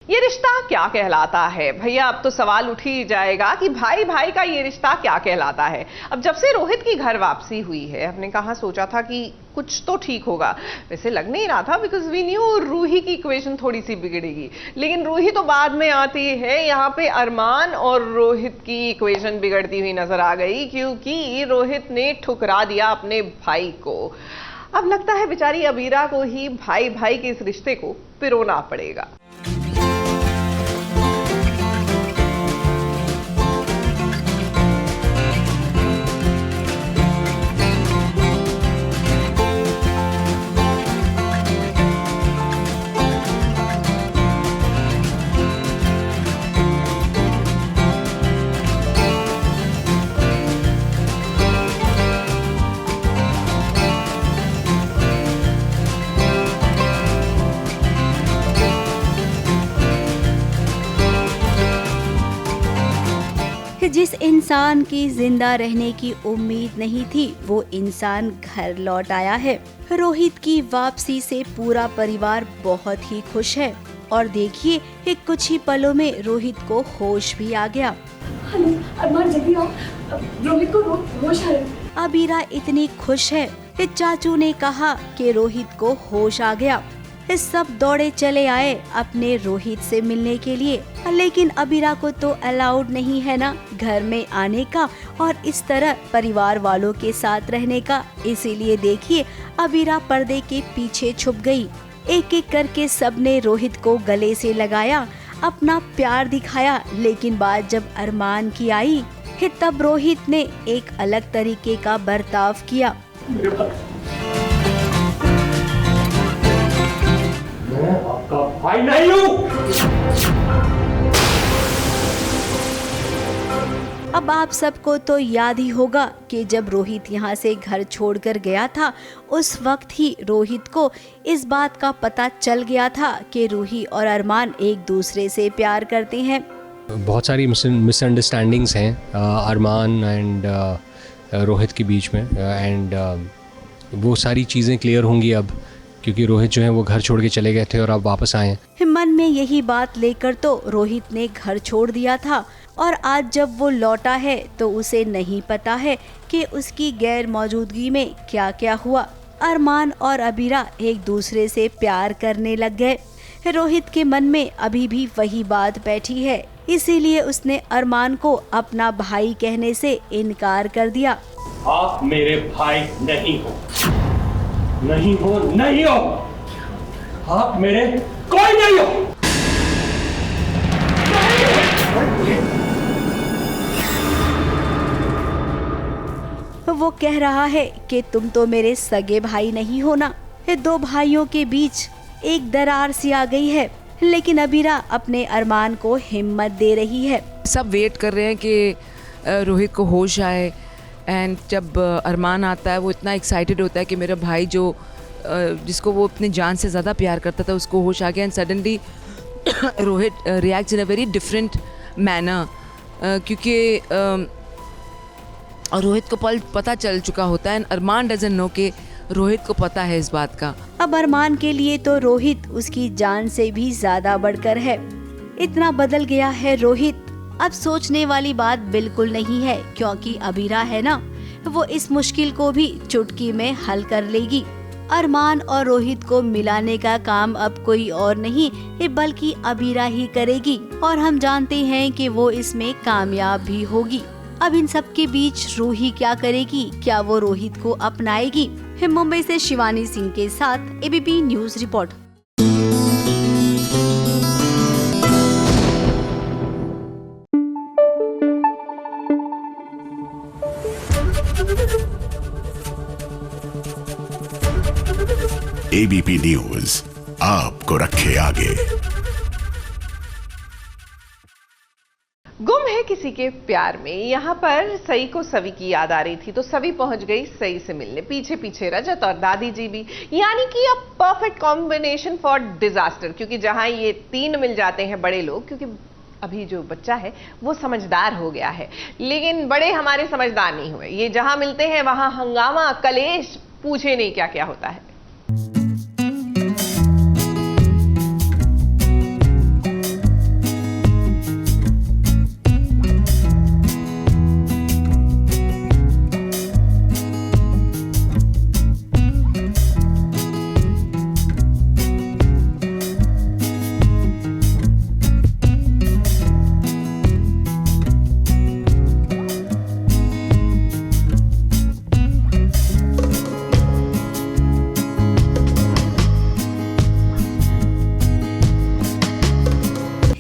ये रिश्ता क्या कहलाता है भैया? अब तो सवाल उठ ही जाएगा कि भाई भाई का ये रिश्ता क्या कहलाता है। अब जब से रोहित की घर वापसी हुई है, हमने कहाँ सोचा था कि कुछ तो ठीक होगा। वैसे लग नहीं रहा था, बिकॉज वी न्यू रूही की इक्वेशन थोड़ी सी बिगड़ेगी, लेकिन रूही तो बाद में आती है। यहाँ पे अरमान और रोहित की इक्वेशन बिगड़ती हुई नजर आ गई, क्योंकि रोहित ने ठुकरा दिया अपने भाई को। अब लगता है बेचारी अबीरा को ही भाई भाई के इस रिश्ते को पिरोना पड़ेगा। जिस इंसान की जिंदा रहने की उम्मीद नहीं थी, वो इंसान घर लौट आया है। रोहित की वापसी से पूरा परिवार बहुत ही खुश है और देखिए कुछ ही पलों में रोहित को होश भी आ गया। हेलो अरमान, जल्दी आओ, रोहित को होश आ रहा है। अबीरा इतनी खुश है कि चाचू ने कहा कि रोहित को होश आ गया। सब दौड़े चले आए अपने रोहित से मिलने के लिए, लेकिन अबीरा को तो अलाउड नहीं है ना घर में आने का और इस तरह परिवार वालों के साथ रहने का। इसीलिए देखिए अबीरा पर्दे के पीछे छुप गई। एक एक करके सबने रोहित को गले से लगाया, अपना प्यार दिखाया, लेकिन बात जब अरमान की आई तब रोहित ने एक अलग तरीके का बर्ताव किया। मैं आपका भाई नहीं हूँ। अब आप सबको तो याद ही होगा कि जब रोहित यहाँ से घर छोड़कर गया था, उस वक्त ही रोहित को इस बात का पता चल गया था कि रूही और अरमान एक दूसरे से प्यार करते हैं। बहुत सारी मिसअंडरस्टैंडिंग्स हैं अरमान एंड रोहित के बीच में, एंड वो सारी चीज़ें क्लियर होंगी अब, क्योंकि रोहित जो है वो घर छोड़ के चले गए थे और अब वापस आए हैं। मन में यही बात लेकर तो रोहित ने घर छोड़ दिया था और आज जब वो लौटा है तो उसे नहीं पता है कि उसकी गैर मौजूदगी में क्या क्या हुआ। अरमान और अबीरा एक दूसरे से प्यार करने लग गए। रोहित के मन में अभी भी वही बात बैठी है, इसीलिए उसने अरमान को अपना भाई कहने से इनकार कर दिया। आप मेरे भाई नहीं हो, नहीं हो, नहीं हो। आप मेरे कोई नहीं हो। वो कह रहा है कि तुम तो मेरे सगे भाई नहीं हो ना। दो भाइयों के बीच एक दरार सी आ गई है, लेकिन अबीरा अपने अरमान को हिम्मत दे रही है। सब वेट कर रहे हैं कि रोहित को होश आए, एंड जब अरमान आता है वो इतना एक्साइटेड होता है कि मेरा भाई जो जिसको वो अपनी जान से ज़्यादा प्यार करता था उसको होश आ गया। And suddenly Rohit reacts in a very different manner, क्योंकि रोहित को पता चल चुका होता है एंड अरमान डजंट नो कि रोहित को पता है इस बात का। अब अरमान के लिए तो रोहित उसकी जान से भी ज्यादा बढ़कर है। इतना बदल गया है रोहित। अब सोचने वाली बात बिल्कुल नहीं है, क्योंकि अबीरा है ना, वो इस मुश्किल को भी चुटकी में हल कर लेगी। अरमान और रोहित को मिलाने का काम अब कोई और नहीं बल्कि अबीरा ही करेगी, और हम जानते हैं कि वो इसमें कामयाब भी होगी। अब इन सब के बीच रूही क्या करेगी? क्या वो रोहित को अपनाएगी? मुंबई से शिवानी सिंह के साथ ABP news report. ABP news आपको रखे आगे। गुम है किसी के प्यार में। यहाँ पर सई को सवी की याद आ रही थी, तो सवी पहुंच गई सई से मिलने। पीछे पीछे रजत और दादी जी भी, यानी कि a perfect combination for disaster. क्योंकि जहां ये तीन मिल जाते हैं बड़े लोग, क्योंकि अभी जो बच्चा है वो समझदार हो गया है, लेकिन बड़े हमारे समझदार नहीं हुए। ये जहां मिलते हैं वहां हंगामा, कलेश, पूछे नहीं क्या क्या होता है।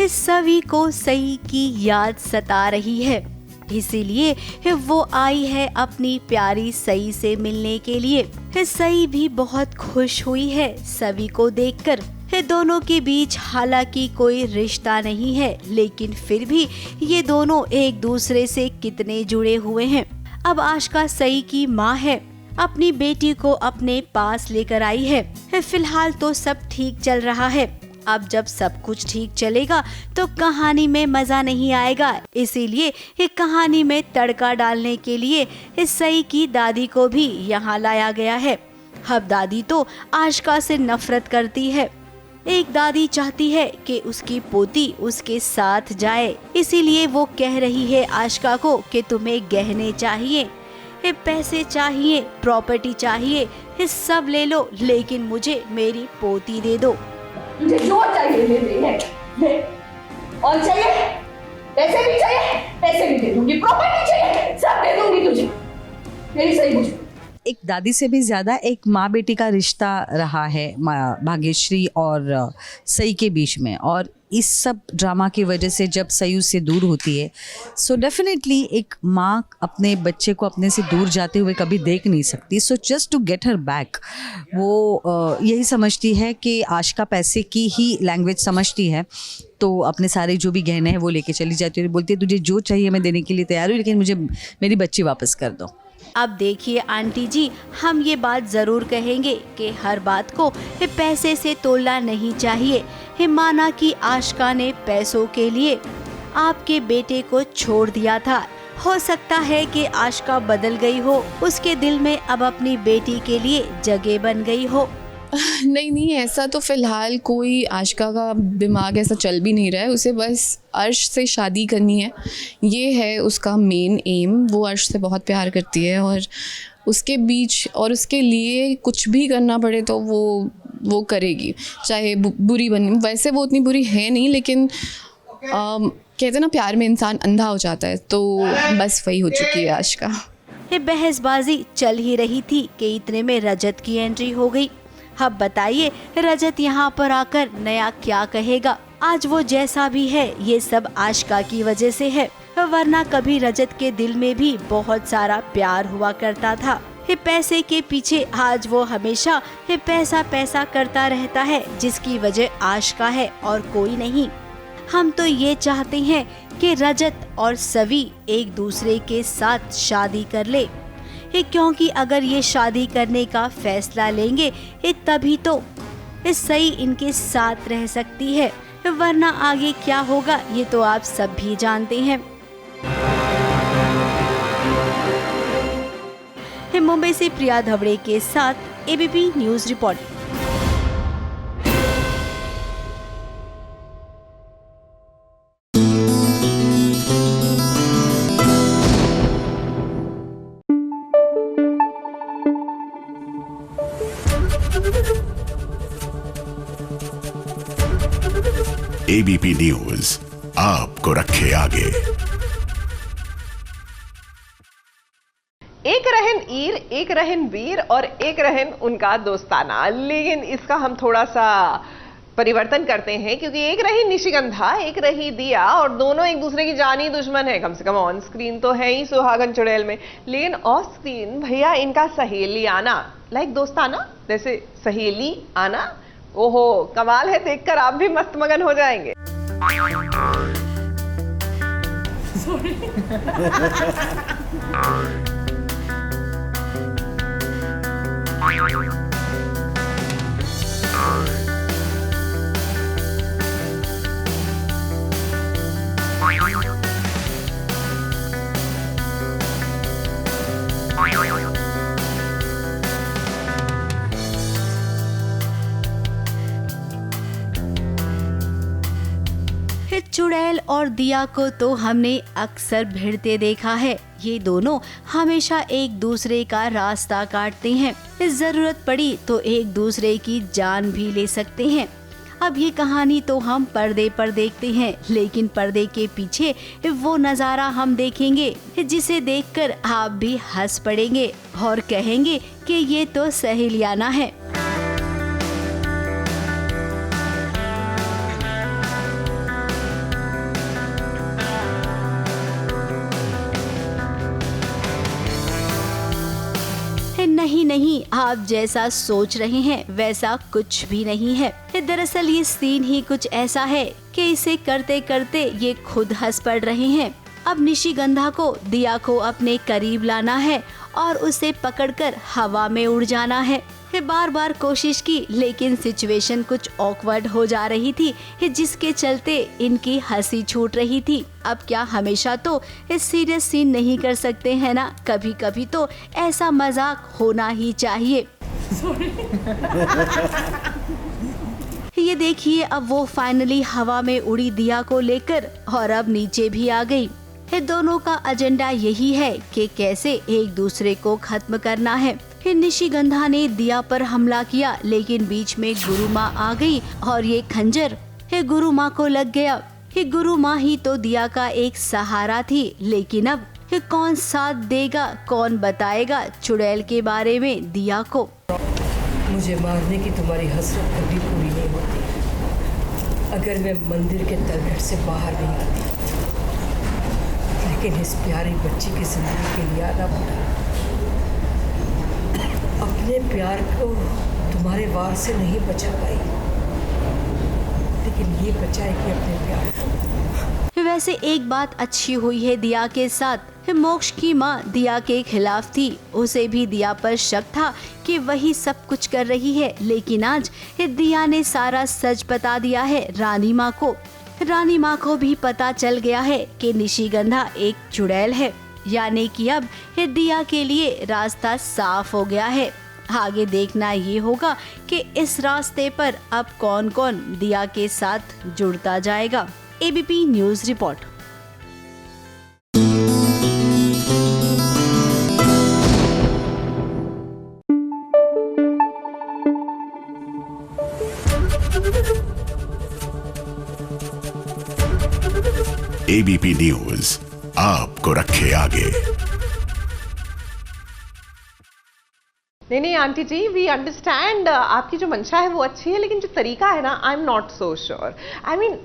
सभी को सई की याद सता रही है, इसीलिए वो आई है अपनी प्यारी सई से मिलने के लिए। सई भी बहुत खुश हुई है सभी को देखकर। दोनों के बीच हालांकि कोई रिश्ता नहीं है, लेकिन फिर भी ये दोनों एक दूसरे से कितने जुड़े हुए हैं। अब आशिका सई की माँ है, अपनी बेटी को अपने पास लेकर आई है। फिलहाल तो सब ठीक चल रहा है। अब जब सब कुछ ठीक चलेगा तो कहानी में मजा नहीं आएगा, इसीलिए एक कहानी में तड़का डालने के लिए सई की दादी को भी यहाँ लाया गया है। अब दादी तो आशिका से नफरत करती है। एक दादी चाहती है कि उसकी पोती उसके साथ जाए, इसीलिए वो कह रही है आशिका को कि तुम्हें गहने चाहिए, पैसे चाहिए, प्रॉपर्टी चाहिए, सब ले लो, लेकिन मुझे मेरी पोती दे दो। मुझे जो चाहिए ले। और चाहिए पैसे भी चाहिए, पैसे भी दे दूंगी, प्रॉपर्टी चाहिए, सब दे दूंगी तुझे। मेरी सही मुझे एक दादी से भी ज़्यादा एक माँ बेटी का रिश्ता रहा है भाग्यश्री और सई के बीच में, और इस सब ड्रामा की वजह से जब सई उससे दूर होती है, सो डेफिनेटली एक माँ अपने बच्चे को अपने से दूर जाते हुए कभी देख नहीं सकती। So just to get her back वो यही समझती है कि आशिका पैसे की ही लैंग्वेज समझती है, तो अपने सारे जो भी गहने हैं वो लेके चली जाती है, बोलती है तुझे जो चाहिए मैं देने के लिए तैयार हूँ, लेकिन मुझे मेरी बच्ची वापस कर दो। अब देखिए आंटी जी, हम ये बात जरूर कहेंगे कि हर बात को पैसे से तोलना नहीं चाहिए। माना कि आशिका ने पैसों के लिए आपके बेटे को छोड़ दिया था, हो सकता है कि आशिका बदल गई हो, उसके दिल में अब अपनी बेटी के लिए जगह बन गई हो। नहीं, ऐसा तो फिलहाल कोई आशिका का दिमाग ऐसा चल भी नहीं रहा है। उसे बस अर्श से शादी करनी है, ये है उसका मेन एम। वो अर्श से बहुत प्यार करती है और उसके बीच और उसके लिए कुछ भी करना पड़े तो वो करेगी, चाहे बुरी बने। वैसे वो उतनी बुरी है नहीं, लेकिन कहते हैं ना प्यार में इंसान अंधा हो जाता है, तो बस वही हो चुकी है आशिका। ये बहसबाजी चल ही रही थी कि इतने में रजत की एंट्री हो गई। अब बताइए रजत यहाँ पर आकर नया क्या कहेगा। आज वो जैसा भी है ये सब आशिका की वजह से है, वरना कभी रजत के दिल में भी बहुत सारा प्यार हुआ करता था। पैसे के पीछे आज वो हमेशा पैसा पैसा करता रहता है, जिसकी वजह आशिका है और कोई नहीं। हम तो ये चाहते हैं कि रजत और सवी एक दूसरे के साथ शादी कर ले, क्योंकि अगर ये शादी करने का फैसला लेंगे तभी तो सई इनके साथ रह सकती है, वरना आगे क्या होगा ये तो आप सब भी जानते हैं। मुंबई से प्रिया धवड़े के साथ ABP news report. ABP news आपको रखे आगे। एक रहन ईर, एक रहन वीर और एक रहन उनका दोस्ताना। लेकिन इसका हम थोड़ा सा परिवर्तन करते हैं, क्योंकि एक रही निशिगंधा, एक रही दिया, और दोनों एक दूसरे की जानी दुश्मन है। कम से कम ऑन स्क्रीन तो है ही सुहागन चुड़ैल में, लेकिन ऑफ स्क्रीन भैया इनका सहेली आना, लाइक दोस्ताना, जैसे सहेली आना, ओहो कमाल है। देखकर आप भी मस्त मगन हो जाएंगे। चुड़ैल और दिया को तो हमने अक्सर भिड़ते देखा है। ये दोनों हमेशा एक दूसरे का रास्ता काटते हैं, जरूरत पड़ी तो एक दूसरे की जान भी ले सकते हैं। अब ये कहानी तो हम पर्दे पर देखते हैं, लेकिन पर्दे के पीछे वो नज़ारा हम देखेंगे जिसे देखकर आप भी हंस पड़ेंगे और कहेंगे कि ये तो सहेलियाना है। नहीं, आप जैसा सोच रहे हैं वैसा कुछ भी नहीं है। दरअसल ये सीन ही कुछ ऐसा है कि इसे करते करते ये खुद हंस पड़ रहे हैं। अब निशिगंधा को दिया को अपने करीब लाना है और उसे पकड़कर हवा में उड़ जाना है। बार बार कोशिश की लेकिन सिचुएशन कुछ ऑकवर्ड हो जा रही थी, जिसके चलते इनकी हंसी छूट रही थी। अब क्या हमेशा तो इस सीरियस सीन नहीं कर सकते हैं ना, कभी कभी तो ऐसा मजाक होना ही चाहिए। ये देखिए, अब वो फाइनली हवा में उड़ी दिया को लेकर और अब नीचे भी आ गई। दोनों का एजेंडा यही है कि कैसे एक दूसरे को खत्म करना है। निशिगंधा ने दिया पर हमला किया लेकिन बीच में गुरु माँ आ गई और ये खंजर गुरु माँ को लग गया। गुरु माँ ही तो दिया का एक सहारा थी, लेकिन अब कौन साथ देगा, कौन बताएगा चुड़ैल के बारे में दिया को। मुझे मारने की तुम्हारी हसरत कभी पूरी नहीं होती अगर मैं मंदिर के तलघट से बाहर नहीं आती, लेकिन इस प्यारी बच्ची की जिंदगी के लिए आना पड़ा। अपने प्यार को तुम्हारे वार से नहीं बचा पाई, लेकिन ये बचाएगी अपने प्यार को। वैसे एक बात अच्छी हुई है दिया के साथ, मोक्ष की माँ दिया के खिलाफ थी। उसे भी दिया पर शक था कि वही सब कुछ कर रही है, लेकिन आज दिया ने सारा सच बता दिया है रानी माँ को। रानी माँ को भी पता चल गया है कि निशिगंधा एक चुड़ैल है, यानी कि अब दिया के लिए रास्ता साफ हो गया है। आगे देखना ये होगा कि इस रास्ते पर अब कौन कौन दिया के साथ जुड़ता जाएगा। ABP news report. ABP news आपको रखे आगे। नहीं आंटी जी, वी अंडरस्टैंड, आपकी जो मंशा है वो अच्छी है, लेकिन जो तरीका है ना, I am not so sure. I mean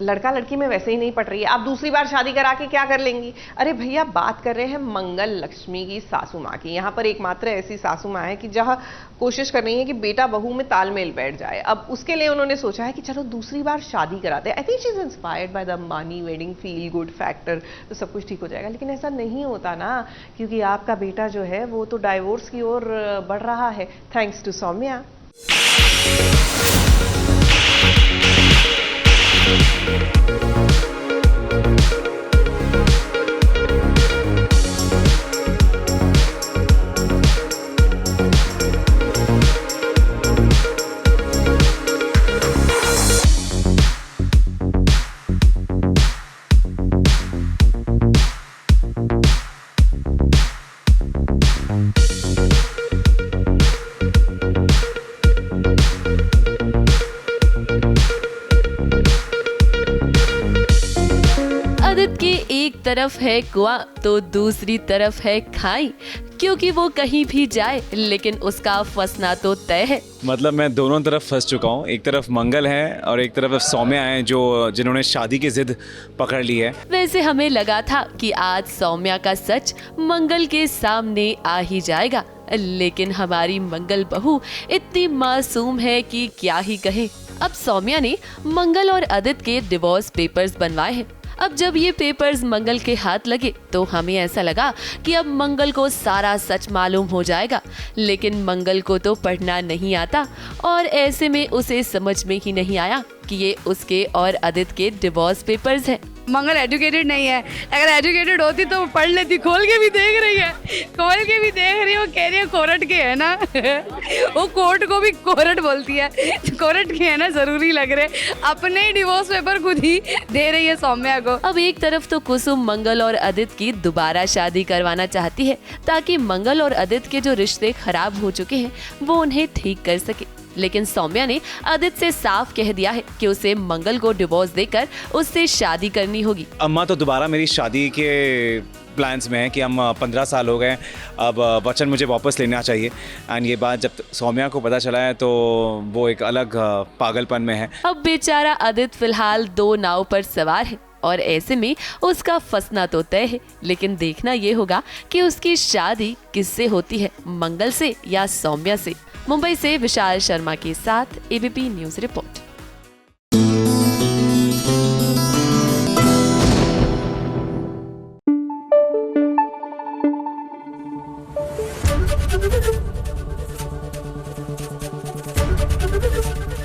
लड़का लड़की में वैसे ही नहीं पट रही है, आप दूसरी बार शादी करा के क्या कर लेंगी? अरे भैया, बात कर रहे हैं मंगल लक्ष्मी की, सासू माँ की। यहाँ पर एकमात्र ऐसी सासू माँ है कि जहाँ कोशिश कर रही है कि बेटा बहू में तालमेल बैठ जाए। अब उसके लिए उन्होंने सोचा है कि चलो दूसरी बार शादी कराते हैं। I think she is inspired by the Ambani wedding feel good factor, तो सब कुछ ठीक हो जाएगा। लेकिन ऐसा नहीं होता ना, क्योंकि आपका बेटा जो है वो तो डाइवोर्स की ओर बढ़ रहा है, थैंक्स टू सौम्या। तरफ है कुआं तो दूसरी तरफ है खाई, क्योंकि वो कहीं भी जाए लेकिन उसका फंसना तो तय है। मतलब मैं दोनों तरफ फंस चुका हूँ, एक तरफ मंगल है और एक तरफ सौम्या है जिन्होंने शादी की जिद पकड़ ली है। वैसे हमें लगा था कि आज सौम्या का सच मंगल के सामने आ ही जाएगा, लेकिन हमारी मंगल बहू इतनी मासूम है कि क्या ही कहे। अब सौम्या ने मंगल और आदित्य के डिवोर्स पेपर्स बनवाए हैं। अब जब ये पेपर्स मंगल के हाथ लगे तो हमें ऐसा लगा कि अब मंगल को सारा सच मालूम हो जाएगा, लेकिन मंगल को तो पढ़ना नहीं आता और ऐसे में उसे समझ में ही नहीं आया कि ये उसके और आदित्य के डिवोर्स पेपर्स हैं। मंगल एजुकेटेड नहीं है, अगर एजुकेटेड होती तो पढ़ लेती। खोल के भी देख रही है, खोल के भी देख रही है, वो कह रही है कोर्ट के है ना वो कोर्ट को भी कोर्ट बोलती है, कोर्ट के है ना, जरूरी लग रहे। अपने ही डिवोर्स पेपर खुद ही दे रही है सौम्या को। अब एक तरफ तो कुसुम मंगल और आदित्य की दोबारा शादी करवाना चाहती है ताकि मंगल और आदित्य के जो रिश्ते खराब हो चुके हैं वो उन्हें ठीक कर सके, लेकिन सौम्या ने आदित्य से साफ कह दिया है कि उसे मंगल को डिवोर्स देकर उससे शादी करनी होगी। अम्मा तो दोबारा मेरी शादी के प्लान्स में है कि हम 15 साल हो गए, अब वचन मुझे वापस लेना चाहिए। एंड ये बात जब सौम्या को पता चला है तो वो एक अलग पागलपन में है। अब बेचारा आदित्य फिलहाल 2 नाव पर सवार है। और ऐसे में उसका फंसना तो तय है, लेकिन देखना ये होगा कि उसकी शादी किससे होती है, मंगल से या सौम्या से। मुंबई से विशाल शर्मा के साथ ABP news report.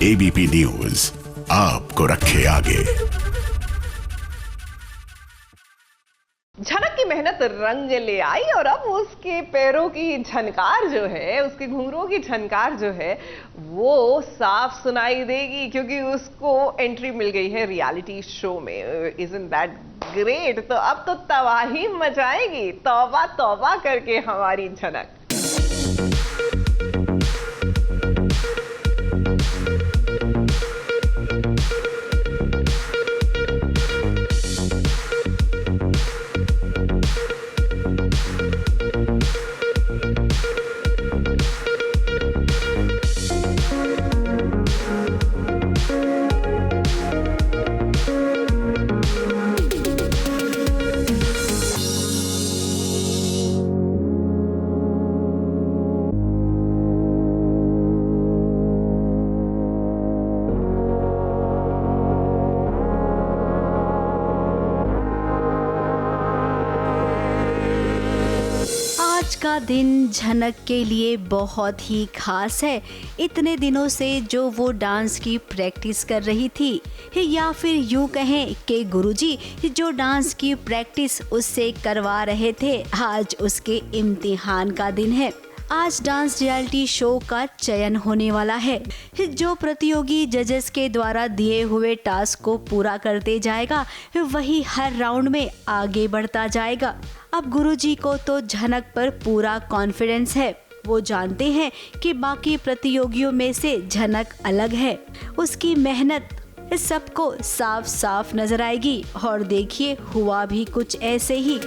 ABP news आपको रखे आगे। झनक की मेहनत रंग ले आई और अब उसके पैरों की झनकार जो है, उसके घुंघरूओं की झनकार जो है वो साफ सुनाई देगी, क्योंकि उसको एंट्री मिल गई है रियलिटी शो में। Isn't that great? तो अब तो तबाही मचाएगी, तौबा तौबा करके हमारी झनक। आज का दिन झनक के लिए बहुत ही खास है। इतने दिनों से जो वो डांस की प्रैक्टिस कर रही थी, या फिर यूँ कहें कि गुरुजी जो डांस की प्रैक्टिस उससे करवा रहे थे, आज उसके इम्तिहान का दिन है। आज डांस रियलिटी शो का चयन होने वाला है। जो प्रतियोगी जजेस के द्वारा दिए हुए टास्क को पूरा करते जाएगा, वही हर राउंड में आगे बढ़ता जाएगा। अब गुरुजी को तो झनक पर पूरा कॉन्फिडेंस है। वो जानते हैं कि बाकी प्रतियोगियों में से झनक अलग है। उसकी मेहनत सबको साफ साफ नजर आएगी और देखिए हुआ भी कुछ ऐसे ही।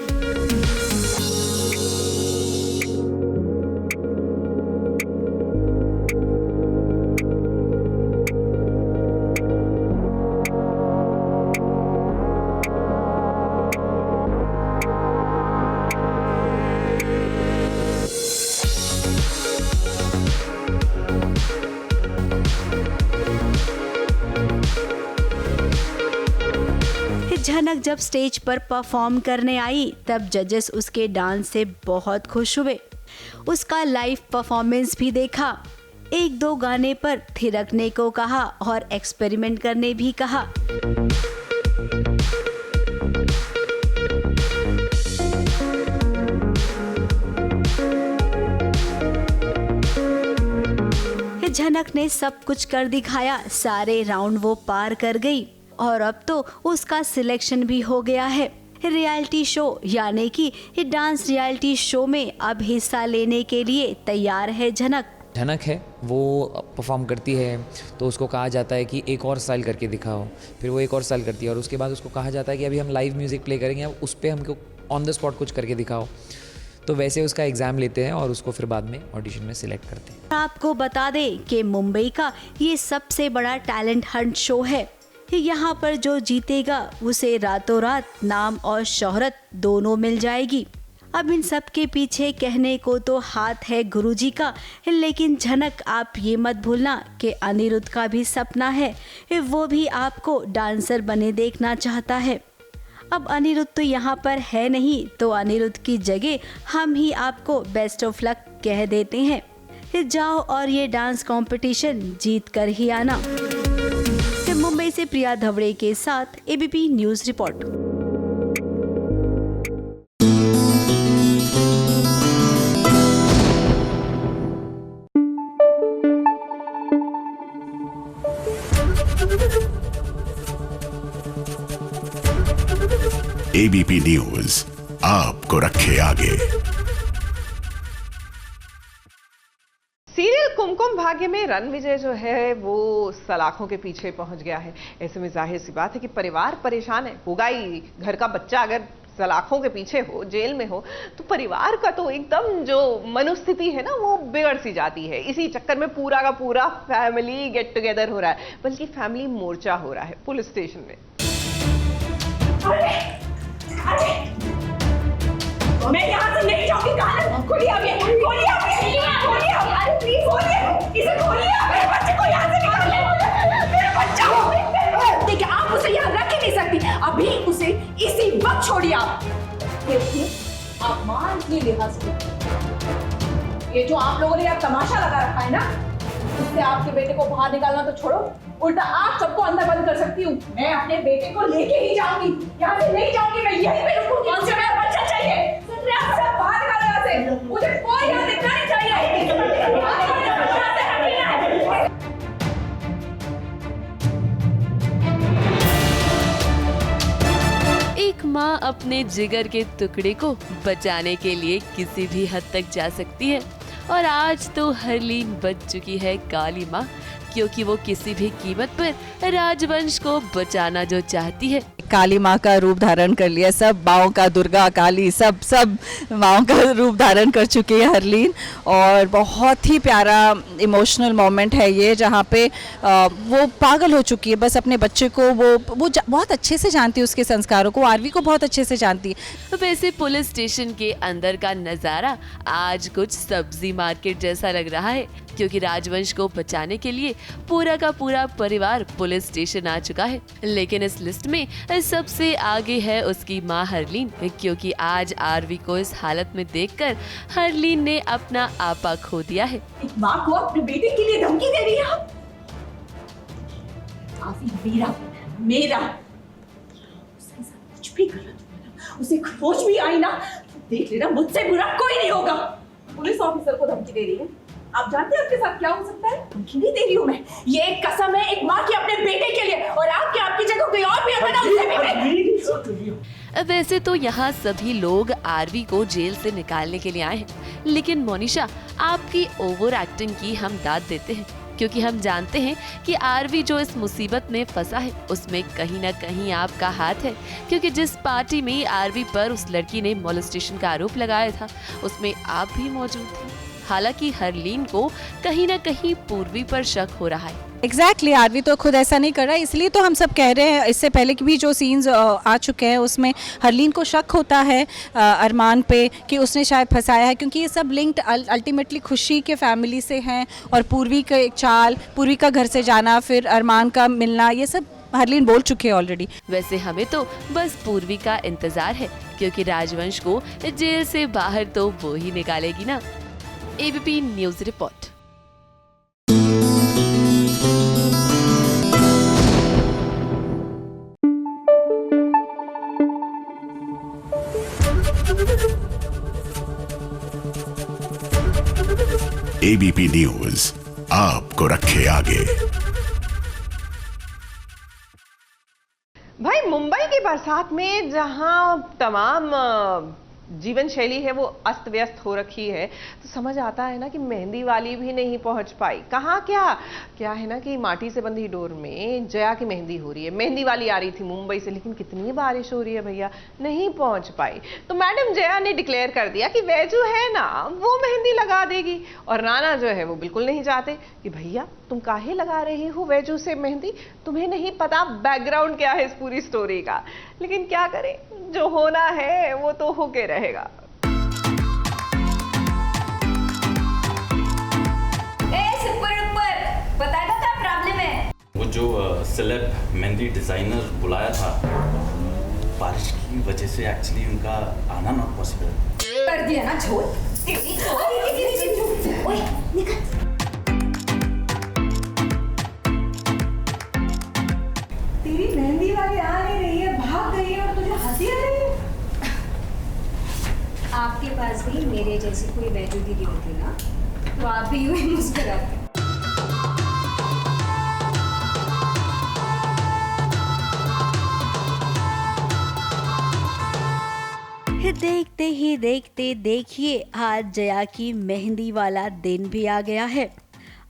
झनक जब स्टेज पर परफॉर्म करने आई, तब जजेस उसके डांस से बहुत खुश हुए। उसका लाइव परफॉर्मेंस भी देखा। एक दो गाने पर थिरकने को कहा और एक्सपेरिमेंट करने भी कहा। झनक ने सब कुछ कर दिखाया। सारे राउंड वो पार कर गई और अब तो उसका सिलेक्शन भी हो गया है। रियलिटी शो यानी कि डांस रियलिटी शो में अब हिस्सा लेने के लिए तैयार है झनक। झनक है, वो परफॉर्म करती है तो उसको कहा जाता है कि एक और स्टाइल करके दिखाओ, फिर वो एक और स्टाइल करती है और उसके बाद उसको कहा जाता है कि अभी हम लाइव म्यूज़िक प्ले करेंगे, अब उस पर हमको ऑन द स्पॉट कुछ करके दिखाओ। तो वैसे उसका एग्ज़ाम लेते हैं और उसको फिर बाद में ऑडिशन में सिलेक्ट करते हैं। आपको बता दें कि मुंबई का ये सबसे बड़ा टैलेंट हंट शो है। यहाँ पर जो जीतेगा उसे रातों रात नाम और शोहरत दोनों मिल जाएगी। अब इन सब के पीछे कहने को तो हाथ है गुरुजी का, लेकिन झनक आप ये मत भूलना कि अनिरुद्ध का भी सपना है। वो भी आपको डांसर बने देखना चाहता है। अब अनिरुद्ध तो यहाँ पर है नहीं, तो अनिरुद्ध की जगह हम ही आपको बेस्ट ऑफ लक कह देते हैं। जाओ और ये डांस कंपटीशन जीत कर ही आना। मुंबई से प्रिया धवड़े के साथ ABP news report. ABP news आपको रखे आगे। सीरियल कुमकुम भाग्य में रणविजय जो है वो सलाखों के पीछे पहुंच गया है। ऐसे में जाहिर सी बात है कि परिवार परेशान है। होगा ही, घर का बच्चा अगर सलाखों के पीछे हो, जेल में हो, तो परिवार का तो एकदम जो मनोस्थिति है ना वो बिगड़ सी जाती है। इसी चक्कर में पूरा का पूरा फैमिली गेट टुगेदर हो रहा है, बल्कि फैमिली मोर्चा हो रहा है पुलिस स्टेशन में। अभी उसे इसी वक्त छोड़िए आप। देखिए आप मान के लिहाज से ये जो आप लोगों ने यहाँ तमाशा लगा रखा है ना, उससे आपके बेटे को बाहर निकालना तो छोड़ो, उल्टा आप सबको अंदर बंद कर सकती हूँ। मैं अपने बेटे को लेके ही जाऊंगी, यहाँ से नहीं जाऊंगी, मैं यहीं पे रुकूंगी। मुझे मेरा बच्चा चाहिए, आप सब बाहर निकालो यहाँ से, मुझे कोई यहाँ दिखना नहीं चाहिए। एक माँ अपने जिगर के टुकड़े को बचाने के लिए किसी भी हद तक जा सकती है, और आज तो हरलीन बच चुकी है काली माँ, क्योंकि वो किसी भी कीमत पर राजवंश को बचाना जो चाहती है। काली माँ का रूप धारण कर लिया, सब माँओं का, दुर्गा काली सब माँओं का रूप धारण कर चुकी है हरलीन। और बहुत ही प्यारा इमोशनल मोमेंट है ये, जहाँ पे वो पागल हो चुकी है बस अपने बच्चे को। वो बहुत अच्छे से जानती है उसके संस्कारों को, आरवी को बहुत अच्छे से जानती है। वैसे पुलिस स्टेशन के अंदर का नजारा आज कुछ सब्जी मार्केट जैसा लग रहा है, क्योंकि राजवंश को बचाने के लिए पूरा का पूरा परिवार पुलिस स्टेशन आ चुका है। लेकिन इस लिस्ट में सबसे आगे है उसकी माँ हरलीन, क्योंकि आज आरवी को इस हालत में देखकर हरलीन ने अपना आपा खो दिया है। एक माँ को अपने बेटे के लिए धमकी दे रही है आप? मेरा उसके साथ कुछ भी गलत, उसे खोज भी आई ना, देख लेना मुझसे बुरा कोई नहीं होगा। पुलिस ऑफिसर को धमकी दे रही है, आप जानते हैं आपके साथ क्या हो सकता है? धमकी नहीं दे रही हूँ मैं, ये एक कसम है एक माँ की अपने बेटे के लिए, और आपकी जगह कोई और भी होगा ना, उसे भी। वैसे तो यहाँ सभी लोग आरवी को जेल से निकालने के लिए आए हैं, लेकिन मोनिशा आपकी ओवर एक्टिंग की हम दाद देते हैं, क्योंकि हम जानते हैं कि आरवी जो इस मुसीबत में फंसा है उसमें कहीं ना कहीं आपका हाथ है, क्योंकि जिस पार्टी में आरवी पर उस लड़की ने मोलेस्टेशन का आरोप लगाया था उसमें आप भी मौजूद थे। हालांकि हरलीन को कहीं ना कहीं पूर्वी पर शक हो रहा है। एग्जैक्टली आरवी तो खुद ऐसा नहीं कर रहा है, इसलिए तो हम सब कह रहे हैं। इससे पहले की भी जो सीन्स आ चुके हैं उसमें हरलीन को शक होता है अरमान पे कि उसने शायद फंसाया है, क्योंकि ये सब लिंक्ड अल्टीमेटली खुशी के फैमिली से हैं, और पूर्वी का एक चाल, पूर्वी का घर से जाना, फिर अरमान का मिलना, ये सब हरलीन बोल चुके हैं ऑलरेडी। वैसे हमें तो बस पूर्वी का इंतजार है, क्योंकि राजवंश को जेल से बाहर तो वो ही निकालेगी ना। ABP news report. ABP news आपको रखे आगे। भाई मुंबई की बरसात में जहां तमाम जीवन शैली है वो अस्त व्यस्त हो रखी है, तो समझ आता है ना कि मेहंदी वाली भी नहीं पहुंच पाई। कहाँ क्या है ना कि माटी से बंधी डोर में जया की मेहंदी हो रही है। मेहंदी वाली आ रही थी मुंबई से, लेकिन कितनी बारिश हो रही है भैया, नहीं पहुंच पाई। तो मैडम जया ने डिक्लेयर कर दिया कि वैजू है ना वो मेहंदी लगा देगी, और नाना जो है वो बिल्कुल नहीं चाहते कि भैया तुम काहे लगा रही हो वैजू से मेहंदी, तुम्हें नहीं पता बैकग्राउंड क्या है इस पूरी स्टोरी का। लेकिन क्या करें, जो होना है वो तो होके रहेगा। बताएगा क्या प्रॉब्लम है? वो जो सेलेब मेहंदी डिजाइनर बुलाया था, बारिश की वजह से एक्चुअली उनका आना नॉट पॉसिबल कर दिया ना। झोल ओए निकल। तेरी मेहंदी वाली आ नहीं रही है, भाग गई है, और तुझे हंसी आ रही है। आपके पास भी मेरे जैसी कोई वैजू दीदी होती ना, तो आप भी यूं ही मुस्कुराते। देखते ही देखते देखिए आज जया की मेहंदी वाला दिन भी आ गया है।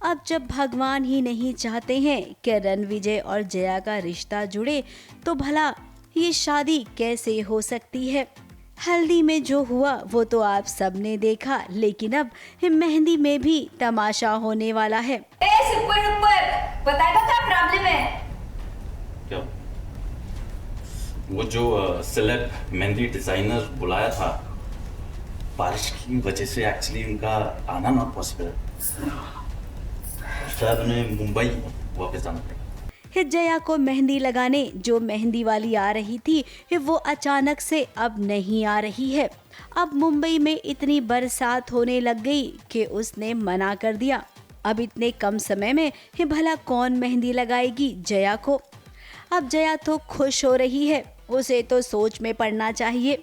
अब जब भगवान ही नहीं चाहते हैं कि रणविजय और जया का रिश्ता जुड़े, तो भला ये शादी कैसे हो सकती है। हल्दी में जो हुआ वो तो आप सबने देखा, लेकिन अब मेहंदी में भी तमाशा होने वाला है। बताएगा क्या प्रॉब्लम है? क्या वो जो सेलेब मेहंदी डिजाइनर बुलाया था, बारिश की वजह से एक्चुअली उनका आना नॉट पॉसिबल, शायद उन्हें मुंबई वापस जाना पड़ेगा। जया को मेहंदी लगाने जो मेहंदी वाली आ रही थी वो अचानक से अब नहीं आ रही है। अब मुंबई में इतनी बरसात होने लग गई कि उसने मना कर दिया। अब इतने कम समय में भला कौन मेहंदी लगाएगी जया को। अब जया तो खुश हो रही है, उसे तो सोच में पड़ना चाहिए।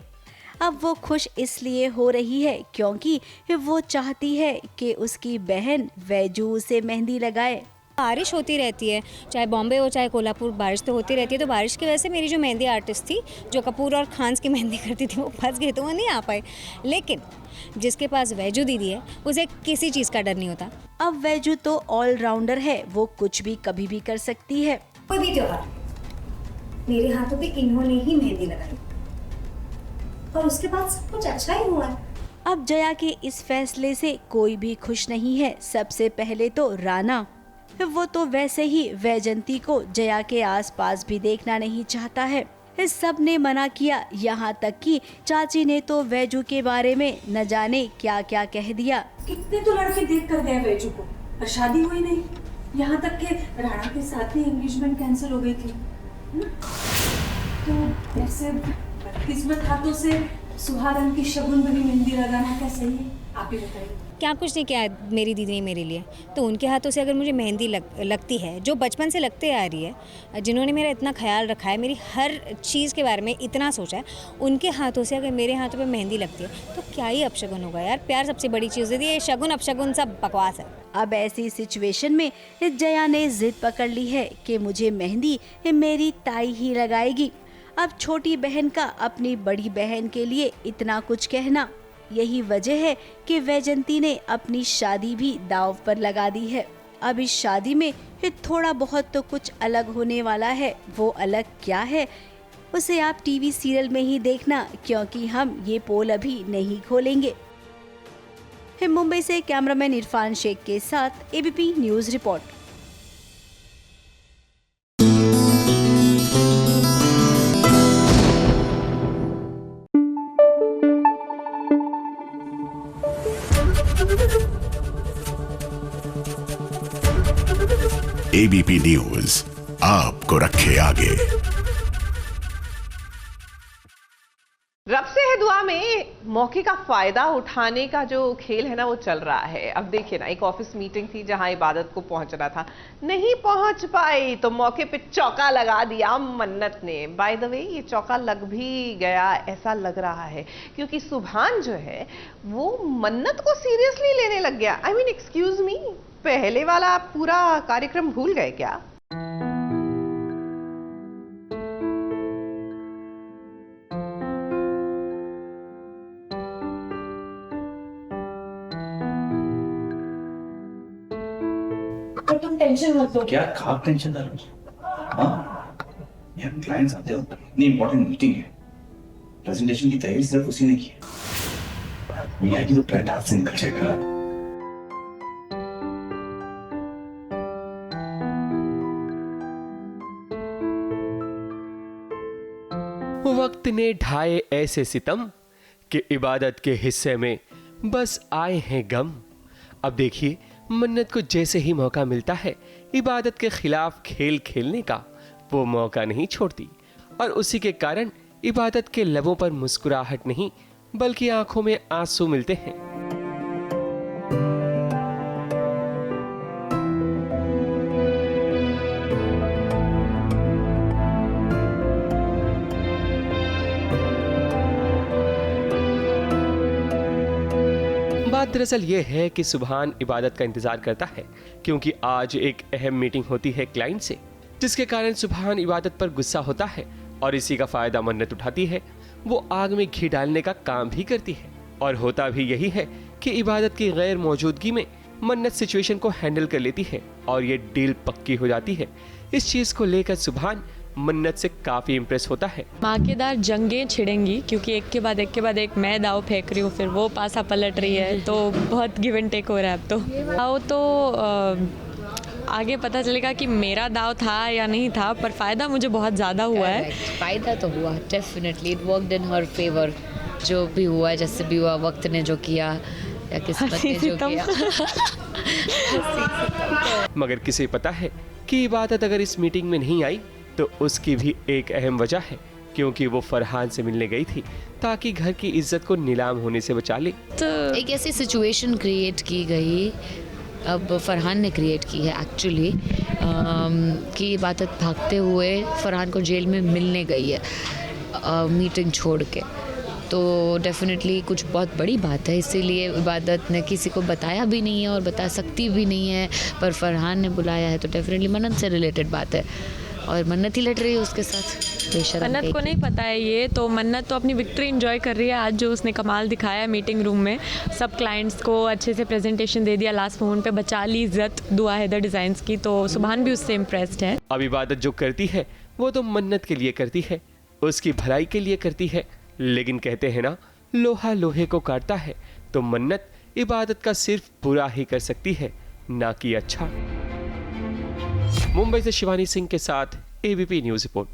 अब वो खुश इसलिए हो रही है क्योंकि वो चाहती है कि उसकी बहन वैजू उसे मेहंदी लगाए। बारिश होती रहती है, चाहे बॉम्बे हो चाहे कोल्हापुर, बारिश तो होती रहती है। तो बारिश की वजह से मेरी जो मेहंदी आर्टिस्ट थी, जो कपूर और खान्स की मेहंदी करती थी, वो फंस गई, तो वो नहीं आ पाई। लेकिन जिसके पास वैजू दीदी है उसे किसी चीज़ का डर नहीं होता। अब वैजू तो ऑलराउंडर है, वो कुछ भी कभी भी कर सकती है। कोई भी त्योहार मेरे हाथों पे इन्होंने ही मेहंदी लगाई और उसके बाद सब कुछ अच्छा ही हुआ। अब जया के इस फैसले से कोई भी खुश नहीं है। सबसे पहले तो राना, वो तो वैसे ही वैजंती को जया के आसपास भी देखना नहीं चाहता है। सब ने मना किया, यहाँ तक कि चाची ने तो वैजू के बारे में न जाने क्या क्या कह दिया। कितने तो लड़के देख कर गए वैजू को, पर शादी हुई नहीं। यहाँ तक के राणा के साथ ही एंगेजमेंट कैंसिल हो गई थी। तो ऐसे किस्मत हाथों से सुहागन की शगुन भरी मेहंदी लगाना क्या सही है? आप ही बताइए। क्या कुछ नहीं किया मेरी दीदी ने मेरे लिए, तो उनके हाथों से अगर मुझे मेहंदी लगती है, जो बचपन से लगते आ रही है, जिन्होंने मेरा इतना ख्याल रखा है, मेरी हर चीज़ के बारे में इतना सोचा है, उनके हाथों से अगर मेरे हाथों पे मेहंदी लगती है तो क्या ही अपशगुन होगा यार। प्यार सबसे बड़ी चीज़ होती है, ये शगुन अपशगुन सब बकवास है। अब ऐसी सिचुएशन में जया ने जिद पकड़ ली है कि मुझे मेहंदी मेरी ताई ही लगाएगी। अब छोटी बहन का अपनी बड़ी बहन के लिए इतना कुछ कहना, यही वजह है कि वैजंती ने अपनी शादी भी दांव पर लगा दी है। अब इस शादी में थोड़ा बहुत तो कुछ अलग होने वाला है। वो अलग क्या है उसे आप टीवी सीरियल में ही देखना, क्योंकि हम ये पोल अभी नहीं खोलेंगे। मुंबई से कैमरामैन इरफान शेख के साथ ABP news report. ABP news आपको रखे आगे। रब से है दुआ में मौके का फायदा उठाने का जो खेल है ना वो चल रहा है। अब देखिए ना, एक ऑफिस मीटिंग थी जहां इबादत को पहुंचना था, नहीं पहुंच पाई तो मौके पे चौका लगा दिया मन्नत ने। बाय द वे ये चौका लग भी गया ऐसा लग रहा है, क्योंकि सुभान जो है वो मन्नत को सीरियसली लेने लग गया। आई मीन एक्सक्यूज मी, पहले वाला पूरा कार्यक्रम भूल गए क्या? तो तुम टेंशन मत लो। क्या खाप टेंशन डाल रही हो? हाँ, यार क्लाइंट्स आते हो, इतनी इंपॉर्टेंट मीटिंग है, प्रेजेंटेशन की तैयारी सिर्फ उसी ने की है। मियाँ की तो प्लान हाथ से निकल जाएगा। वक्त ने ढाए ऐसे सितम कि इबादत के हिस्से में बस आए हैं गम। अब देखिए, मन्नत को जैसे ही मौका मिलता है इबादत के खिलाफ खेल खेलने का, वो मौका नहीं छोड़ती। और उसी के कारण इबादत के लबों पर मुस्कुराहट नहीं बल्कि आंखों में आंसू मिलते हैं। बात दरअसल ये है कि सुभान इबादत का इंतजार करता है, क्योंकि आज एक अहम मीटिंग होती है क्लाइंट से, जिसके कारण सुभान इबादत पर गुस्सा होता है और इसी का फायदा मन्नत उठाती है। वो आग में घी डालने का काम भी करती है, और होता भी यही है कि इबादत की गैर मौजूदगी में मन्नत सिचुएशन को हैंडल कर लेती है और ये डील पक्की हो जाती है। इस चीज को लेकर सुभान मन्नत से काफी इम्प्रेस होता है। धमाकेदार जंगें छिड़ेंगी, क्योंकि एक के बाद एक मैं दाव फेंक रही हूँ, फिर वो पासा पलट रही है, तो बहुत गिव एंड टेक हो रहा है। अब तो दाव तो आगे पता चलेगा कि मेरा दाव था या नहीं था, पर फायदा मुझे बहुत ज़्यादा हुआ है। फायदा तो हुआ, definitely it worked in her favour. जो भी हुआ, जैसे भी हुआ, वक्त ने जो किया या किस्मत ने जो किया। मगर किसे पता है कि कि इबादत अगर इस मीटिंग में नहीं आई तो उसकी भी एक अहम वजह है, क्योंकि वो फरहान से मिलने गई थी ताकि घर की इज्जत को नीलाम होने से बचा ले। तो एक ऐसी सिचुएशन क्रिएट की गई, अब फरहान ने क्रिएट की है एक्चुअली, कि इबादत भागते हुए फरहान को जेल में मिलने गई है मीटिंग छोड़ के। तो डेफिनेटली कुछ बहुत बड़ी बात है, इसीलिए इबादत ने किसी को बताया भी नहीं है और बता सकती भी नहीं है, पर फरहान ने बुलाया है तो डेफिनेटली मन्नत से रिलेटेड बात है और मन्नत ही लड़ रही है उसके साथ। मन्नत को नहीं पता है ये, तो मन्नत तो अपनी विक्ट्री एंजॉय कर रही है। आज जो उसने कमाल दिखाया मीटिंग रूम में, सब क्लाइंट्स को अच्छे से प्रेजेंटेशन दे दिया, लास्ट मोमेंट पे बचा ली इज्जत दुआ हैदर डिजाइन्स की, तो सुभान भी उससे इम्प्रेस्ड है। अब इबादत जो करती है वो तो मन्नत के लिए करती है, उसकी भलाई के लिए करती है, लेकिन कहते हैं ना लोहा लोहे को काटता है, तो मन्नत इबादत का सिर्फ बुरा ही कर सकती है, ना कि अच्छा। मुंबई से शिवानी सिंह के साथ ABP news report.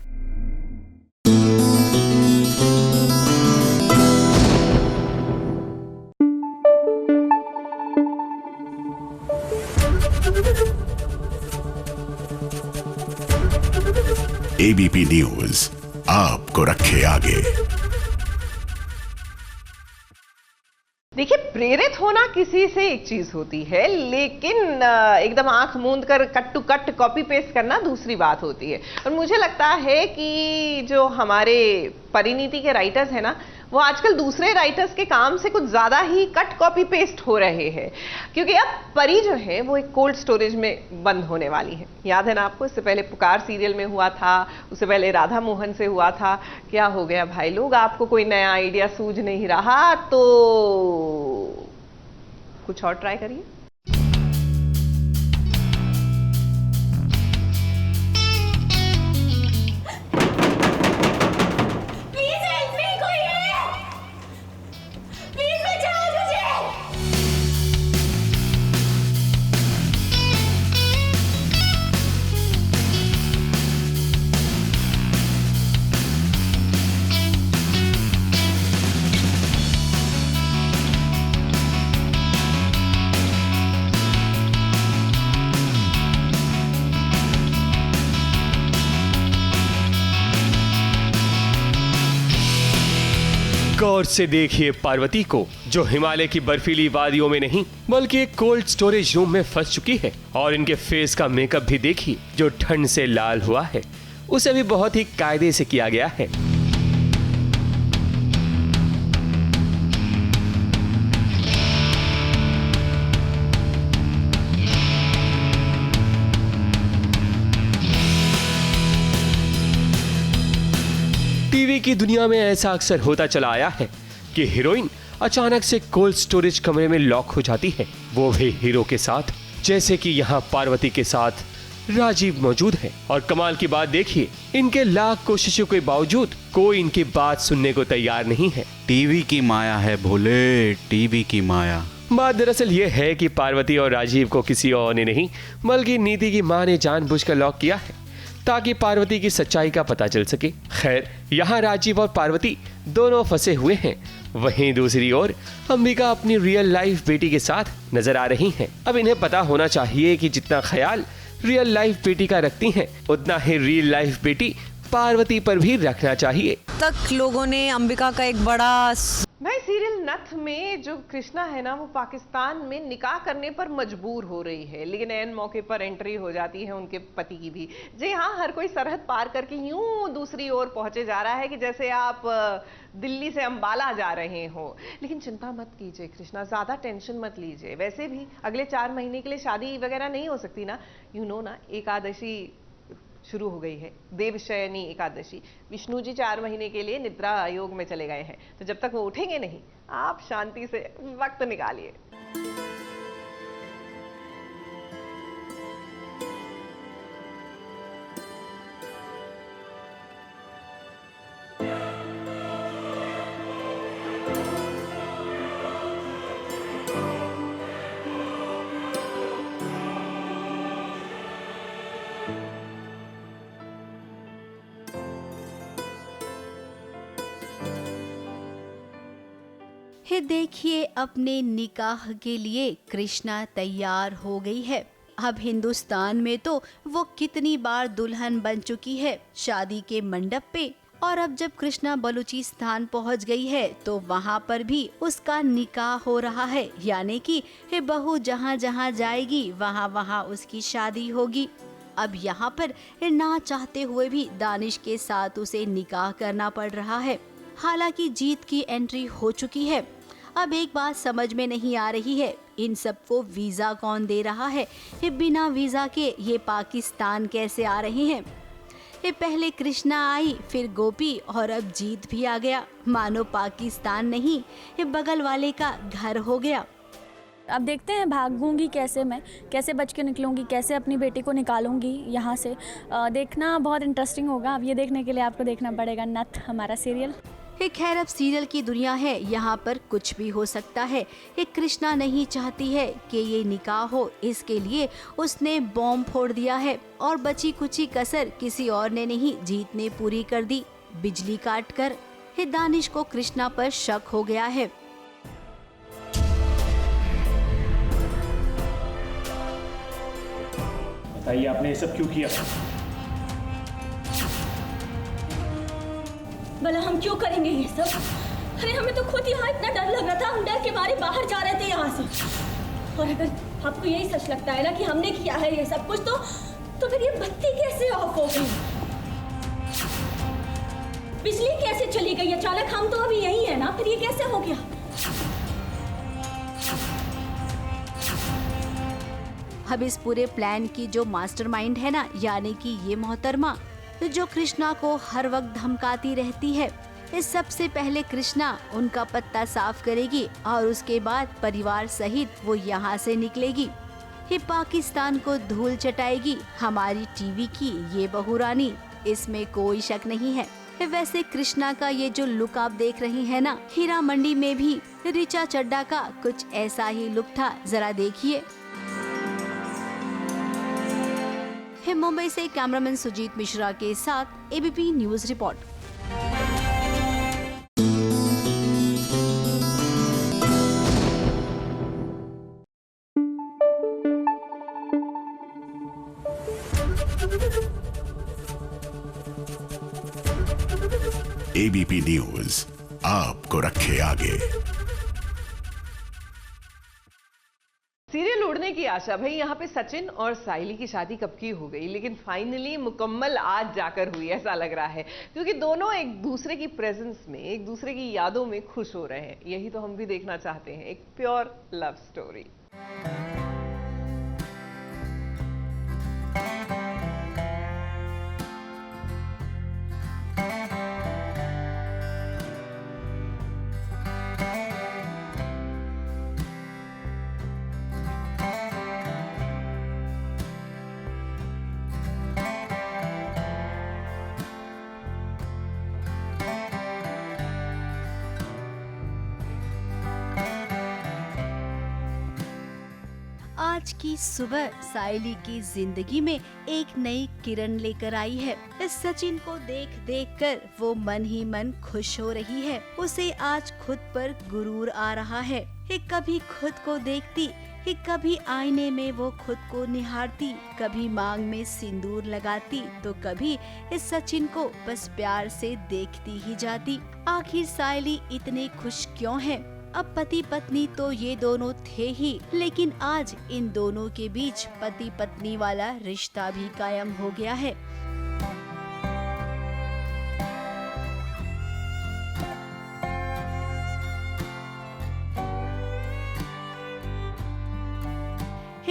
ABP news आपको रखे आगे। देखिए, प्रेरित होना किसी से एक चीज होती है, लेकिन एकदम आंख मूंद कर cut to cut copy paste करना दूसरी बात होती है। और मुझे लगता है कि जो हमारे परिणीति के राइटर्स हैं ना, वो आजकल दूसरे राइटर्स के काम से कुछ ज्यादा ही कट कॉपी पेस्ट हो रहे हैं, क्योंकि अब परी जो है वो एक कोल्ड स्टोरेज में बंद होने वाली है। याद है ना आपको, इससे पहले पुकार सीरियल में हुआ था, उससे पहले राधा मोहन से हुआ था। क्या हो गया भाई लोग, आपको कोई नया आइडिया सूझ नहीं रहा तो कुछ और ट्राई करिए। गौर से देखिए पार्वती को, जो हिमालय की बर्फीली वादियों में नहीं बल्कि एक कोल्ड स्टोरेज रूम में फंस चुकी है। और इनके फेस का मेकअप भी देखिए, जो ठंड से लाल हुआ है उसे भी बहुत ही कायदे से किया गया है। टीवी की दुनिया में ऐसा अक्सर होता चला आया है कि हीरोइन अचानक से कोल्ड स्टोरेज कमरे में लॉक हो जाती है, वो भी हीरो के साथ, जैसे कि यहाँ पार्वती के साथ राजीव मौजूद है। और कमाल की बात देखिए, इनके लाख कोशिशों के बावजूद कोई इनकी बात सुनने को तैयार नहीं है। टीवी की माया है भोले, टीवी की माया। बात दरअसल ये है कि पार्वती और राजीव को किसी और ने नहीं बल्कि नीति की माँ ने जानबूझकर लॉक किया है, ताकि पार्वती की सच्चाई का पता चल सके। खैर, यहाँ राजीव और पार्वती दोनों फंसे हुए हैं, वहीं दूसरी ओर अंबिका अपनी रियल लाइफ बेटी के साथ नजर आ रही हैं। अब इन्हें पता होना चाहिए कि जितना ख्याल रियल लाइफ बेटी का रखती हैं, उतना ही रियल लाइफ बेटी पार्वती पर भी रखना चाहिए। तक लोगों ने अंबिका का एक बड़ा भाई, सीरियल नथ में जो कृष्णा है ना, वो पाकिस्तान में निकाह करने पर मजबूर हो रही है, लेकिन ऐन मौके पर एंट्री हो जाती है उनके पति की भी। जी हाँ, हर कोई सरहद पार करके यूं दूसरी ओर पहुंचे जा रहा है कि जैसे आप दिल्ली से अंबाला जा रहे हो। लेकिन चिंता मत कीजिए कृष्णा, ज्यादा टेंशन मत लीजिए। वैसे भी अगले 4 महीने के लिए शादी वगैरह नहीं हो सकती ना, यू नो ना, एकादशी शुरू हो गई है, देवशयनी एकादशी। विष्णु जी 4 महीने के लिए निद्रा आयोग में चले गए हैं, तो जब तक वो उठेंगे नहीं, आप शांति से वक्त निकालिए। देखिए, अपने निकाह के लिए कृष्णा तैयार हो गई है। अब हिंदुस्तान में तो वो कितनी बार दुल्हन बन चुकी है शादी के मंडप पे, और अब जब कृष्णा बलूचिस्तान पहुंच गई है तो वहां पर भी उसका निकाह हो रहा है, यानी कि बहू जहां जहां जाएगी वहां वहां उसकी शादी होगी। अब यहाँ पर ना चाहते हुए भी दानिश के साथ उसे निकाह करना पड़ रहा है। हालांकि जीत की एंट्री हो चुकी है। अब एक बात समझ में नहीं आ रही है, इन सबको वीजा कौन दे रहा है? बिना वीजा के ये पाकिस्तान कैसे आ रहे हैं? पहले कृष्णा आई, फिर गोपी और अब जीत भी आ गया। मानो पाकिस्तान नहीं, बगल वाले का घर हो गया। अब देखते हैं भागूंगी कैसे, मैं कैसे बच के निकलूंगी, कैसे अपनी बेटी को निकालूंगी यहाँ से। देखना बहुत इंटरेस्टिंग होगा। अब ये देखने के लिए आपको देखना पड़ेगा नथ, हमारा सीरियल। खैर अब सीरियल की दुनिया है, यहाँ पर कुछ भी हो सकता है। कृष्णा नहीं चाहती है कि ये निकाह हो, इसके लिए उसने बॉम्ब फोड़ दिया है और बची कुची कसर किसी और ने नहीं, जीत ने पूरी कर दी बिजली काट कर। दानिश को कृष्णा पर शक हो गया है। बताइए आपने ये सब क्यों किया? भला हम क्यों करेंगे ये सब? अरे हमें तो खुद यहाँ इतना डर लग रहा था, हम डर के मारे बाहर जा रहे थे यहाँ से। और अगर आपको यही सच लगता है ना कि हमने किया है ये सब कुछ, तो फिर ये बत्ती कैसे ऑफ हो गई? बिजली कैसे चली गई अचानक? हम तो अभी यही है ना, फिर ये कैसे हो गया? अब इस पूरे प्लान की जो मास्टरमाइंड है ना, यानी कि ये मोहतरमा जो कृष्णा को हर वक्त धमकाती रहती है, इस सबसे पहले कृष्णा उनका पत्ता साफ करेगी और उसके बाद परिवार सहित वो यहाँ से निकलेगी। ये पाकिस्तान को धूल चटाएगी हमारी टीवी की ये बहू रानी, इसमें कोई शक नहीं है। वैसे कृष्णा का ये जो लुक आप देख रही हैं ना, हीरा मंडी में भी ऋचा चड्ढा का कुछ ऐसा ही लुक था, जरा देखिए। मुंबई से कैमरामैन सुजीत मिश्रा के साथ ABP news report. ABP news आपको रखे आगे। सीरियल उड़ने की आशा, भाई यहाँ पे सचिन और साइली की शादी कब की हो गई, लेकिन फाइनली मुकम्मल आज जाकर हुई, ऐसा लग रहा है, क्योंकि दोनों एक दूसरे की प्रेजेंस में, एक दूसरे की यादों में खुश हो रहे हैं। यही तो हम भी देखना चाहते हैं, एक प्योर लव स्टोरी। आज की सुबह साइली की जिंदगी में एक नई किरण लेकर आई है। इस सचिन को देख देख कर वो मन ही मन खुश हो रही है। उसे आज खुद पर गुरूर आ रहा है। कभी खुद को देखती, कभी आईने में वो खुद को निहारती, कभी मांग में सिंदूर लगाती, तो कभी इस सचिन को बस प्यार से देखती ही जाती। आखिर साइली इतने खुश क्यों है? अब पति पत्नी तो ये दोनों थे ही, लेकिन आज इन दोनों के बीच पति पत्नी वाला रिश्ता भी कायम हो गया है।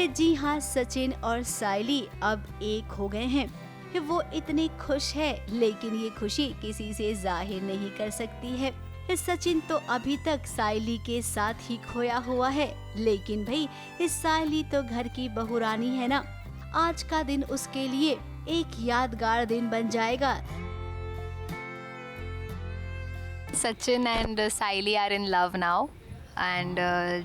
जी हाँ, सचिन और साइली अब एक हो गए हैं। वो इतने खुश है, लेकिन ये खुशी किसी से जाहिर नहीं कर सकती है। सचिन तो अभी तक साइली के साथ ही खोया हुआ है, लेकिन भाई इस साइली तो घर की बहुरानी है ना। आज का दिन उसके लिए एक यादगार दिन बन जाएगा। Sachin and Saili are in love now and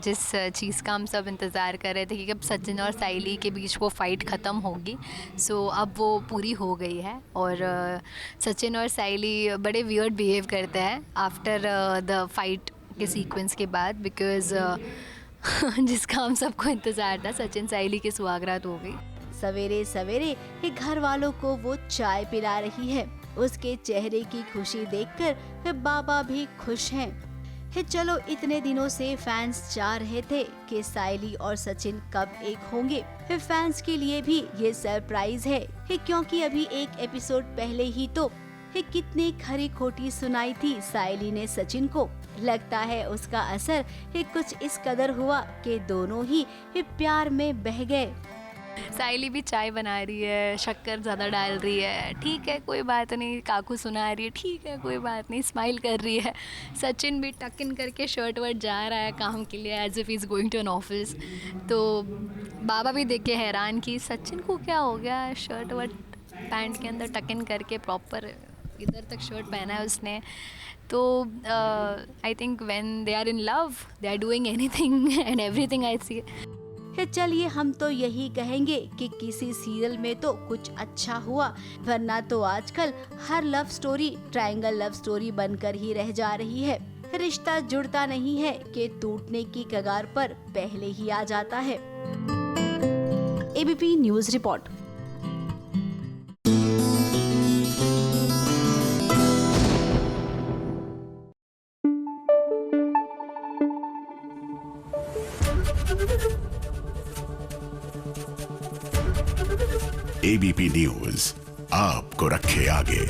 जिस चीज़ का हम सब इंतज़ार कर रहे थे कि कब सचिन और साइली के बीच वो फ़ाइट ख़त्म होगी, सो अब वो पूरी हो गई है। और सचिन और साइली बड़े वियर्ड बिहेव करते हैं आफ्टर द फाइट के सीक्वेंस के बाद, बिकॉज़ जिसका हम सबको इंतज़ार था। सचिन साइली की सुहागरात हो गई। सवेरे सवेरे ये घर वालों को वो चाय पिला रही है। उसके चेहरे की खुशी देखकर बाबा भी खुश हैं। चलो इतने दिनों से फैंस चाह रहे थे कि साइली और सचिन कब एक होंगे। फैंस के लिए भी ये सरप्राइज है क्योंकि अभी एक एपिसोड पहले ही तो कितनी खरी खोटी सुनाई थी साइली ने सचिन को। लगता है उसका असर कुछ इस कदर हुआ कि दोनों ही प्यार में बह गए। साइली भी चाय बना रही है, शक्कर ज़्यादा डाल रही है, ठीक है कोई बात नहीं। काकू सुना रही है, ठीक है कोई बात नहीं, स्माइल कर रही है। सचिन भी टक इन करके शर्ट वर्ट जा रहा है काम के लिए, as if is going to an office. तो बाबा भी देख के हैरान कि सचिन को क्या हो गया, शर्ट वर्ट पैंट के अंदर टक इन करके प्रॉपर इधर तक शर्ट पहना है उसने। तो I think when they are in love they are doing anything and everything I see. चलिए हम तो यही कहेंगे कि किसी सीरियल में तो कुछ अच्छा हुआ, वरना तो आजकल हर love story triangle love story बनकर ही रह जा रही है। रिश्ता जुड़ता नहीं है कि टूटने की कगार पर पहले ही आ जाता है। ABP news report. ABP news आपको रखे आगे।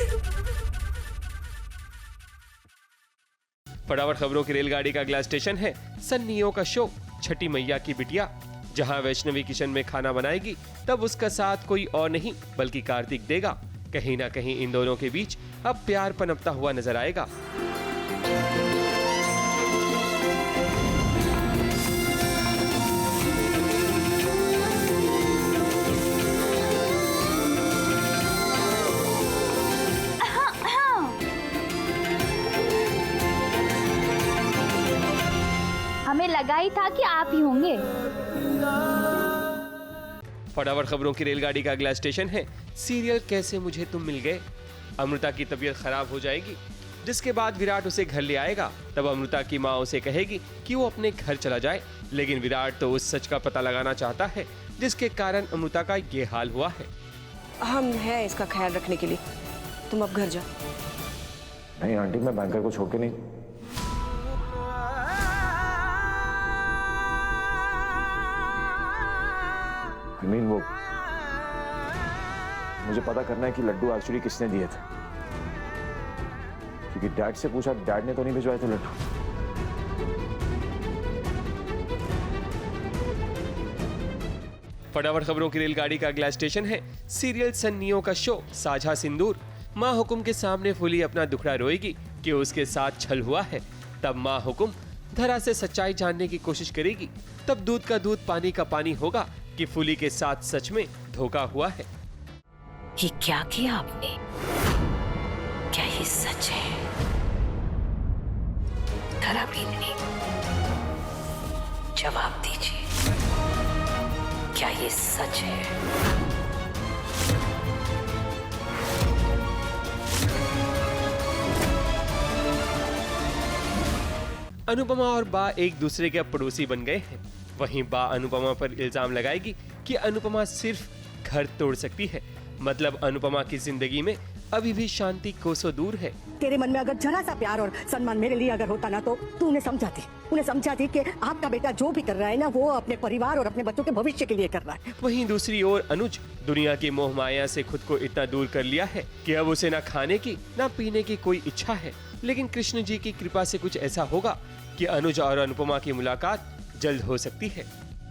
फटाफट खबरों की रेलगाड़ी का अगला स्टेशन है सन्नियों का शो छठी मैया की बिटिया। जहां वैष्णवी किचन में खाना बनाएगी तब उसका साथ कोई और नहीं बल्कि कार्तिक देगा। कहीं ना कहीं इन दोनों के बीच अब प्यार पनपता हुआ नजर आएगा। हमें लगा ही था कि आप ही होंगे। फटाफट खबरों की रेलगाड़ी का अगला स्टेशन है सीरियल कैसे मुझे तुम मिल गए। अमृता की तबीयत खराब हो जाएगी, जिसके बाद विराट उसे घर ले आएगा। तब अमृता की माँ उसे कहेगी कि वो अपने घर चला जाए, लेकिन विराट तो उस सच का पता लगाना चाहता है जिसके कारण अमृता का ये हाल हुआ है। हम हैं इसका ख्याल रखने के लिए, तुम अब घर जाओ। नहीं आंटी, मैं बैंकर को छोड़ के नहीं। वो मुझे पता करना है कि लड्डू एक्चुअली किसने दिए थे, क्योंकि डैड से पूछा, डैड ने तो नहीं भिजवाए थे लड्डू। फटाफट खबरों की रेलगाड़ी का अगला स्टेशन है सीरियल सन्नियों का शो साझा सिंदूर। माँ हुकुम के सामने फूली अपना दुखड़ा रोएगी कि उसके साथ छल हुआ है। तब माँ हुकुम धरा से सच्चाई जानने की कोशिश करेगी। तब दूध का दूध पानी का पानी होगा कि फूली के साथ सच में धोखा हुआ है। ये क्या किया आपने? क्या ये सच है? धरा बीननी, जवाब दीजिए, क्या ये सच है? अनुपमा और बा एक दूसरे के पड़ोसी बन गए हैं। वहीं बा अनुपमा पर इल्जाम लगाएगी कि अनुपमा सिर्फ घर तोड़ सकती है, मतलब अनुपमा की जिंदगी में अभी भी शांति कोसों दूर है। तेरे मन में अगर जरा सा प्यार और सम्मान मेरे लिए अगर होता ना, तो तू उन्हें समझाती कि आपका बेटा जो भी कर रहा है ना, वो अपने परिवार और अपने बच्चों के भविष्य के लिए कर रहा है। वहीं दूसरी ओर अनुज दुनिया की मोह माया से खुद को इतना दूर कर लिया है कि अब उसे ना खाने की ना पीने की कोई इच्छा है। लेकिन कृष्ण जी की कृपा से कुछ ऐसा होगा कि अनुज और अनुपमा की मुलाकात जल्द हो सकती है।